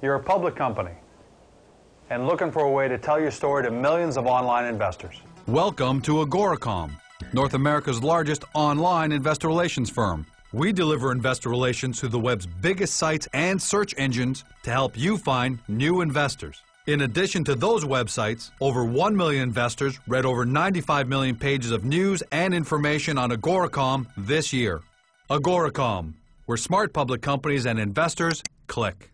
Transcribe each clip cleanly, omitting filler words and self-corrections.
You're a public company and looking for a way to tell your story to millions of online investors. Welcome to AGORACOM, North America's largest online investor relations firm. We deliver investor relations through the web's biggest sites and search engines to help you find new investors. In addition to those websites, over 1 million investors read over 95 million pages of news and information on AGORACOM this year. AGORACOM, where smart public companies and investors click.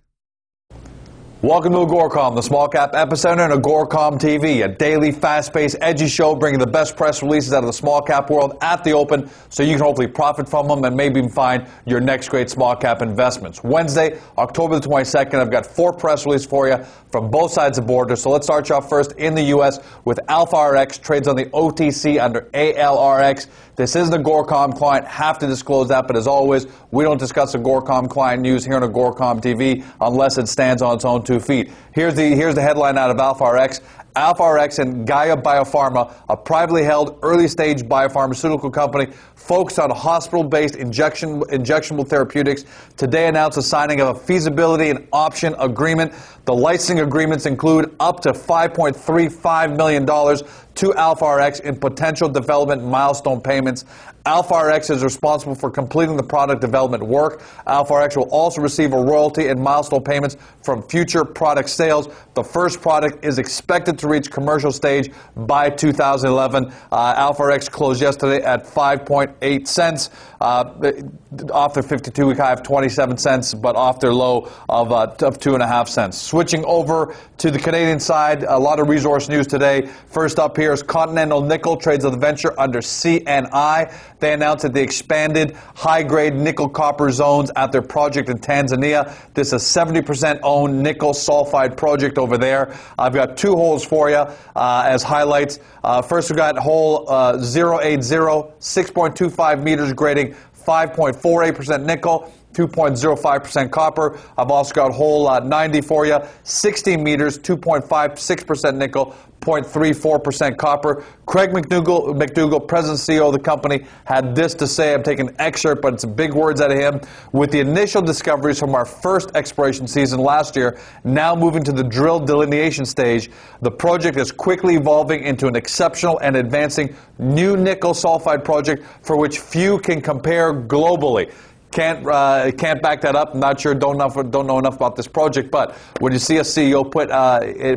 Welcome to AGORACOM, the Small Cap Epicenter, and AGORACOM TV, a daily, fast-paced, edgy show bringing the best press releases out of the small cap world at the open so you can hopefully profit from them and maybe even find your next great small cap investments. Wednesday, October the 22nd, I've got 4 press releases for you from both sides of the border. So let's start you off first in the U.S. with AlphaRX, trades on the OTC under ALRX. This is an AGORACOM client, have to disclose that, but as always, we don't discuss AGORACOM client news here on AGORACOM TV unless it stands on its own 2 feet. Here's the headline out of AlphaRX. AlphaRX and Gaia Biopharma, a privately held early-stage biopharmaceutical company focused on hospital-based injectable therapeutics, today announced the signing of a feasibility and option agreement. The licensing agreements include up to $5.35 million to AlphaRX in potential development milestone payments. AlphaRX is responsible for completing the product development work. AlphaRX will also receive a royalty and milestone payments from future product sales. The first product is expected to reach commercial stage by 2011. AlphaRX closed yesterday at 5.8 cents, off their 52-week high of 27 cents, but off their low of 2.5 cents. Switching over to the Canadian side, a lot of resource news today. First up here is Continental Nickel, trades of the venture under CNI. They announced that they expanded high-grade nickel-copper zones at their project in Tanzania. This is a 70% owned nickel sulfide project over there. I've got 2 holes for you as highlights. First, we've got hole 080, 6.25 meters, grading 5.48% nickel, 2.05% copper. I've also got hole 90 for you, 16 meters, 2.56% nickel, 0.34% copper. Craig McDougall, president and CEO of the company, had this to say. I'm taking an excerpt, but it's big words out of him. With the initial discoveries from our first exploration season last year, now moving to the drill delineation stage, the project is quickly evolving into an exceptional and advancing new nickel sulfide project for which few can compare globally. Can't back that up. I'm not sure. Don't know enough about this project. But when you see a CEO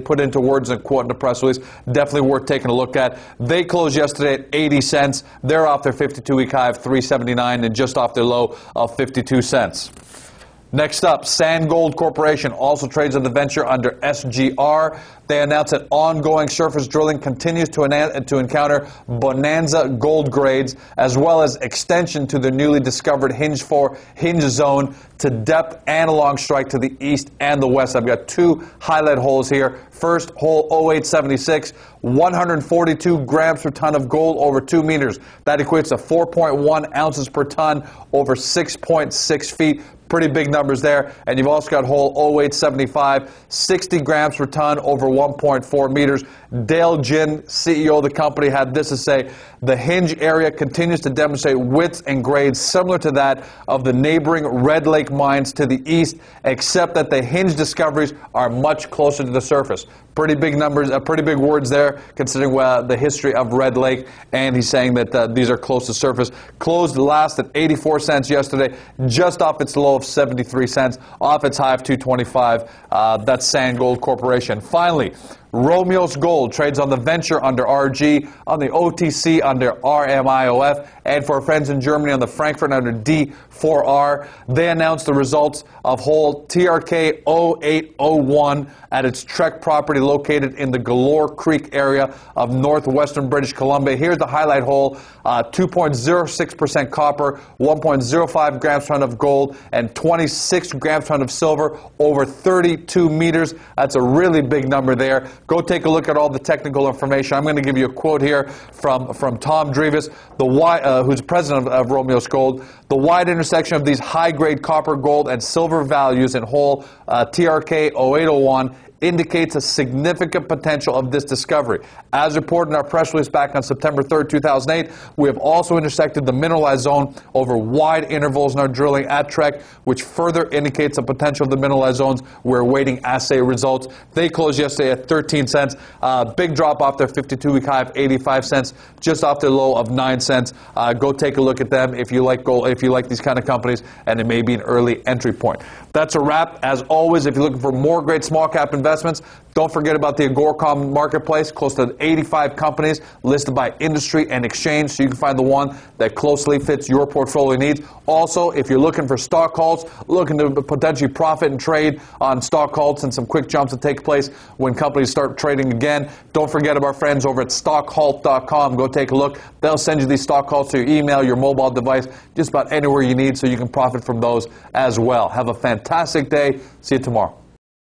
put into words and quote in the press release, definitely worth taking a look at. They closed yesterday at 80 cents. They're off their 52-week high of 3.79 and just off their low of 52 cents. Next up, Sandgold Corporation also trades on the venture under SGR. They announced that ongoing surface drilling continues to encounter bonanza gold grades, as well as extension to the newly discovered Hinge zone to depth and along strike to the east and the west. I've got 2 highlight holes here. First, hole 0876, 142 grams per ton of gold over 2 meters. That equates to 4.1 ounces per ton over 6.6 feet. Pretty big numbers there. And you've also got hole 0875, 60 grams per ton over 1.4 meters. Dale Ginn, CEO of the company, had this to say: the Hinge area continues to demonstrate widths and grades similar to that of the neighboring Red Lake mines to the east, except that the Hinge discoveries are much closer to the surface. Pretty big numbers, pretty big words there, considering the history of Red Lake. And he's saying that these are close to surface. Closed last at 84 cents yesterday, just off its low of 73 cents, off its high of 225. That's Sandgold Corporation. Finally, Romios Gold trades on the venture under RG, on the OTC under RMIOF, and for our friends in Germany on the Frankfurt under D4R. They announced the results of hole TRK 0801 at its Trek property located in the Galore Creek area of northwestern British Columbia. Here's the highlight hole: 2.06% copper, 1.05 grams per ton of gold, and 26 grams per ton of silver over 32 meters. That's a really big number there. Go take a look at all the technical information. I'm going to give you a quote here from Tom Drevis, who's president of Romios Gold. The wide intersection of these high-grade copper, gold, and silver values in hole TRK 0801 indicates a significant potential of this discovery. As reported in our press release back on September 3rd, 2008, we have also intersected the mineralized zone over wide intervals in our drilling at Trek, which further indicates the potential of the mineralized zones. We're awaiting assay results. They closed yesterday at 13 cents. Big drop off their 52-week high of 85 cents, just off their low of 9 cents. Go take a look at them if you like gold, if you like these kind of companies, and it may be an early entry point. That's a wrap. As always, if you're looking for more great small cap investments, don't forget about the AGORACOM marketplace. Close to 85 companies listed by industry and exchange, so you can find the one that closely fits your portfolio needs. Also, if you're looking for stock halts, looking to potentially profit and trade on stock halts and some quick jumps that take place when companies start trading again, don't forget about our friends over at stockhalt.com. Go take a look. They'll send you these stock halts to your email, your mobile device, just about anywhere you need, so you can profit from those as well. Have a fantastic day. See you tomorrow.